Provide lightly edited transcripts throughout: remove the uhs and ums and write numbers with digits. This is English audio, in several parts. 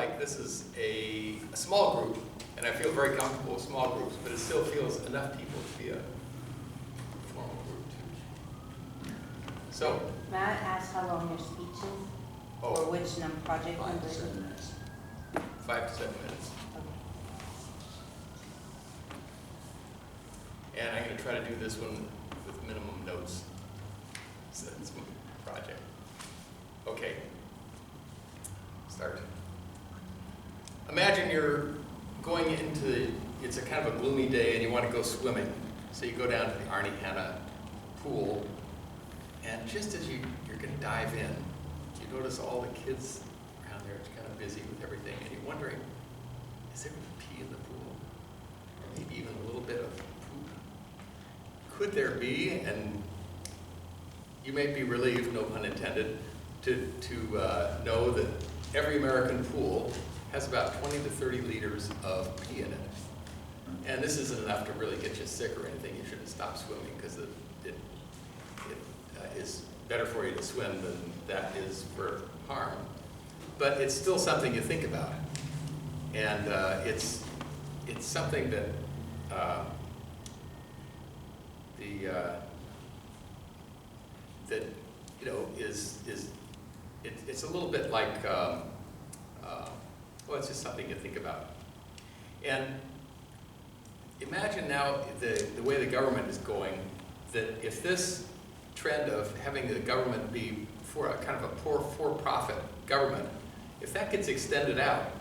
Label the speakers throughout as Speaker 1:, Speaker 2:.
Speaker 1: like this is a small group, and I feel very comfortable with small groups, but it still feels enough people to be a formal group too. So,
Speaker 2: Matt asked how long your speech is, or which project number.
Speaker 3: 5 to 7 minutes.
Speaker 1: 5 to 7 minutes.
Speaker 2: Okay.
Speaker 1: And I'm going to try to do this one with minimum notes. So that's my project. Okay. Start. Imagine you're going into, it's a kind of a gloomy day and you want to go swimming. So you go down to the Arnie Hanna pool, and just as you're going to dive in, you notice all the kids around there are kind of busy with everything, and you're wondering, is there pee in the pool? Or maybe even a little bit of poop? Could there be? And you may be relieved, no pun intended, to know that every American pool has about 20 to 30 liters of pee in it. And this isn't enough to really get you sick or anything. You shouldn't stop swimming because it is better for you to swim than that is for harm. But it's still something you think about. And it's something that that you know it's a little bit like well, it's just something you think about. And imagine now the way the government is going, that if this trend of having the government be for a kind of a for-profit government, if that gets extended out,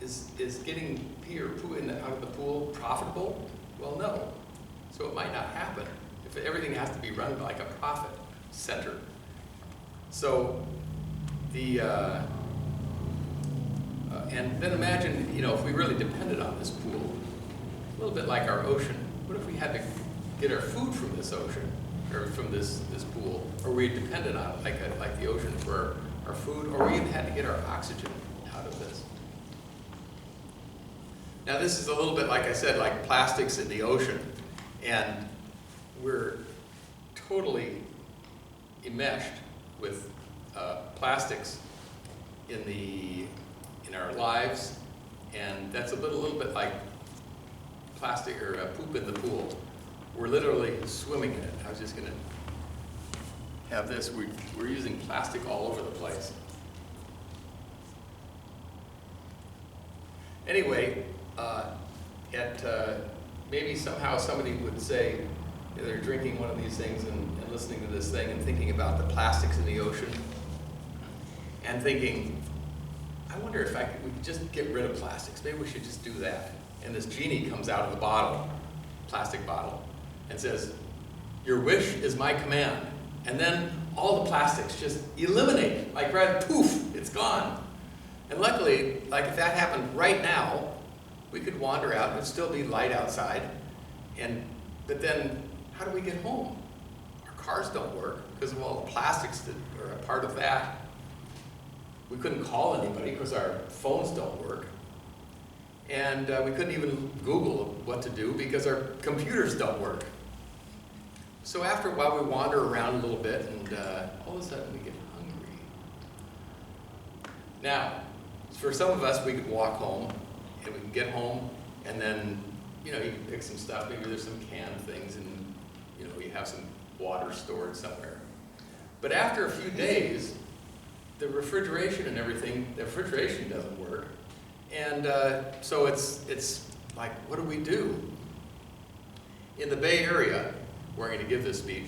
Speaker 1: is getting pee or poo out of the pool profitable? Well, no. So it might not happen if everything has to be run like a profit center. So and then imagine, you know, if we really depended on this pool, a little bit like our ocean. What if we had to get our food from this ocean, or from this pool, or we depended on it like the ocean for our food, or we even had to get our oxygen out of this? Now this is a little bit, like I said, like plastics in the ocean, and we're totally enmeshed with plastics in our lives, and that's a little bit like plastic or poop in the pool. We're literally swimming in it. I was just going to have this. We're using plastic all over the place. Anyway, maybe somehow somebody would say, you know, they're drinking one of these things and listening to this thing and thinking about the plastics in the ocean and thinking, I wonder if we could just get rid of plastics. Maybe we should just do that. And this genie comes out of the bottle, plastic bottle, and says, your wish is my command. And then all the plastics just eliminate, like right, poof, it's gone. And luckily, like if that happened right now, we could wander out and it'd still be light outside. But then, how do we get home? Our cars don't work because of all the plastics that are a part of that. We couldn't call anybody because our phones don't work. And we couldn't even Google what to do because our computers don't work. So after a while, we wander around a little bit, and all of a sudden we get hungry. Now, for some of us, we could walk home, and we can get home, and then, you know, you can pick some stuff. Maybe there's some canned things, and, you know, you have some water stored somewhere. But after a few days, the refrigeration and everything, the refrigeration doesn't work. And so it's like, what do we do? In the Bay Area, where I'm going to give this speech,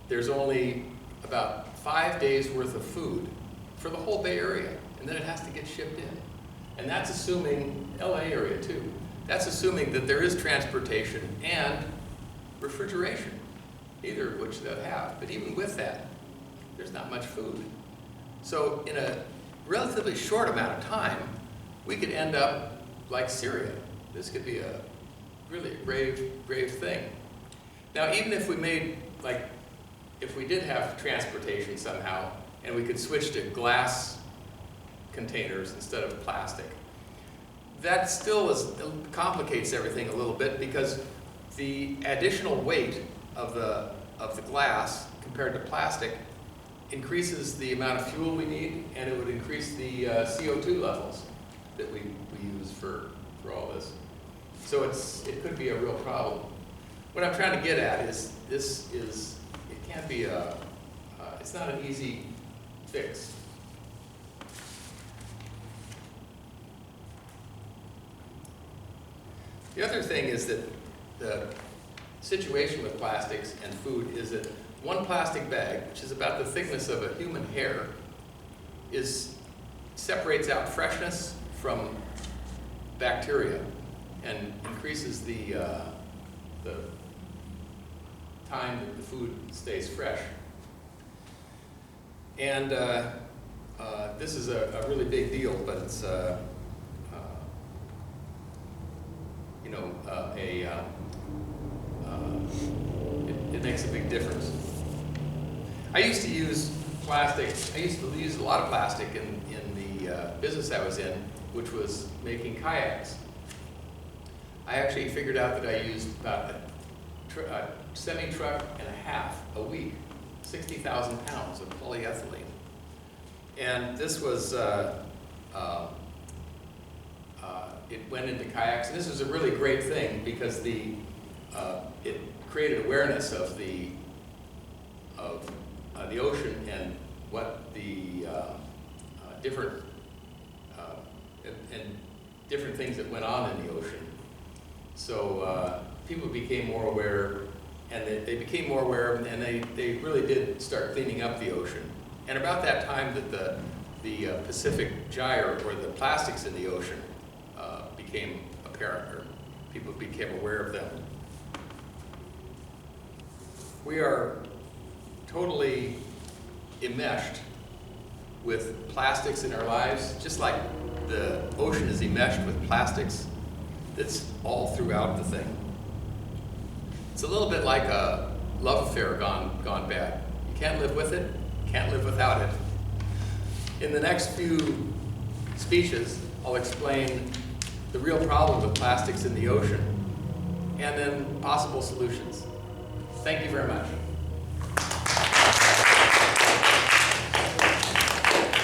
Speaker 1: there's only about 5 days worth of food for the whole Bay Area, and then it has to get shipped in. And that's assuming, LA area too, that's assuming that there is transportation and refrigeration, neither of which they'll have. But even with that, there's not much food. So in a relatively short amount of time, we could end up like Syria. This could be a really grave, grave thing. Now, even if we made, like, if we did have transportation somehow, and we could switch to glass containers instead of plastic, that still complicates everything a little bit, because the additional weight of the glass compared to plastic increases the amount of fuel we need, and it would increase the CO2 levels that we use for all this. So it could be a real problem. What I'm trying to get at is it can't be it's not an easy fix. The other thing is that the situation with plastics and food is that one plastic bag, which is about the thickness of a human hair, separates out freshness from bacteria and increases the time that the food stays fresh. And this is a really big deal, but it's it makes a big difference. I used to use plastic. I used to use a lot of plastic in the business I was in, which was making kayaks. I actually figured out that I used about a semi-truck and a half a week, 60,000 pounds of polyethylene. And this was, it went into kayaks, and this was a really great thing because it created awareness of the ocean and what the different things that went on in the ocean. So people became more aware, and they became more aware, and they really did start cleaning up the ocean. And about that time that the Pacific gyre, or the plastics in the ocean, became apparent, or people became aware of them. We are totally enmeshed with plastics in our lives, just like the ocean is enmeshed with plastics that's all throughout the thing. It's a little bit like a love affair gone bad. You can't live with it, can't live without it. In the next few speeches, I'll explain the real problem with plastics in the ocean and then possible solutions. Thank you very much.